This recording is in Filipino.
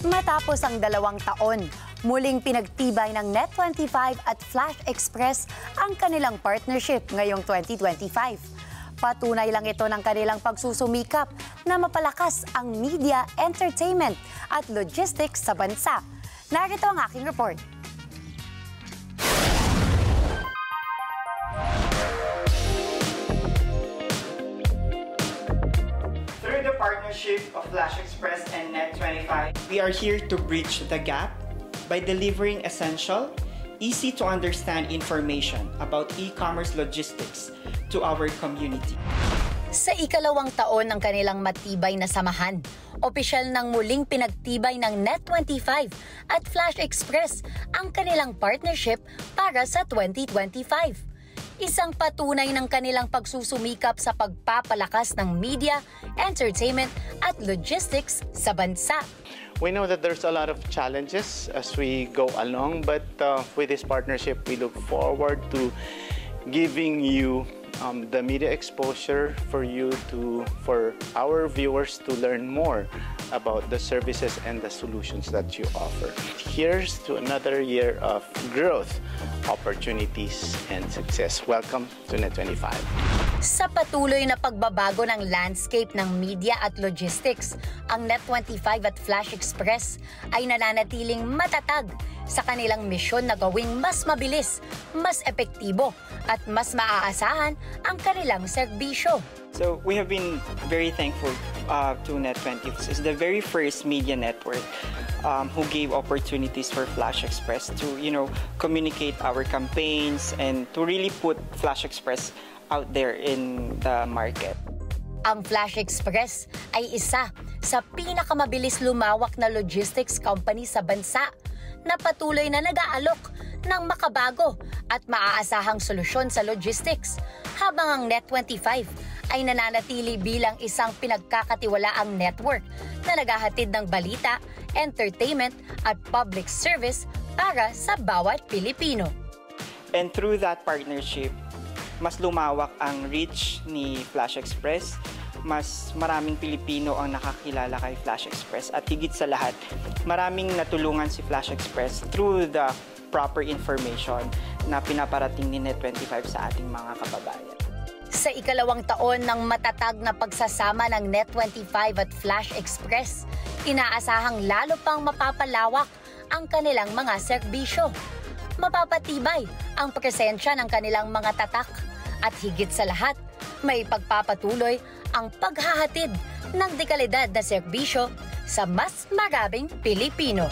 Matapos ang 2 taon, muling pinagtibay ng Net25 at Flash Express ang kanilang partnership ngayong 2025. Patunay lang ito ng kanilang pagsusumikap na mapalakas ang media, entertainment at logistics sa bansa. Narito ang aking report. Through the partnership of Flash Express and Net25, we are here to bridge the gap by delivering essential, easy-to-understand information about e-commerce logistics to our community. Sa 2 taon ng kanilang matibay na samahan, opisyal nang muling pinagtibay ng Net25 at Flash Express ang kanilang partnership para sa 2025. Isang patunay ng kanilang pagsusumikap sa pagpapalakas ng media, entertainment at logistics sa bansa. We know that there's a lot of challenges as we go along, but with this partnership, we look forward to giving you the media exposure for our viewers to learn more about the services and the solutions that you offer. Here's to another year of growth, opportunities, and success. Welcome to Net25. Sa patuloy na pagbabago ng landscape ng media at logistics, ang Net25 at Flash Express ay nananatiling matatag sa kanilang misyon na gawing mas mabilis, mas epektibo at mas maaasahan ang kanilang serbisyo. So we have been very thankful to Net25. It's the very first media network who gave opportunities for Flash Express to, communicate our campaigns and to really put Flash Express out there in the market. Ang Flash Express ay isa sa pinakamabilis lumawak na logistics company sa bansa na patuloy na nag-aalok ng makabago at maaasahang solusyon sa logistics, habang ang Net25 ay nananatili bilang isang pinagkakatiwalaang network na naghahatid ng balita, entertainment at public service para sa bawat Pilipino. And through that partnership, mas lumawak ang reach ni Flash Express, mas maraming Pilipino ang nakakilala kay Flash Express, at higit sa lahat, maraming natulungan si Flash Express through the proper information na pinaparating ni Net25 sa ating mga kababayan. Sa 2 taon ng matatag na pagsasama ng Net25 at Flash Express, inaasahang lalo pang mapapalawak ang kanilang mga serbisyo. Mapapatibay ang presensya ng kanilang mga tatak at higit sa lahat, may pagpapatuloy ang paghahatid ng dekalidad na serbisyo sa mas maraming Pilipino.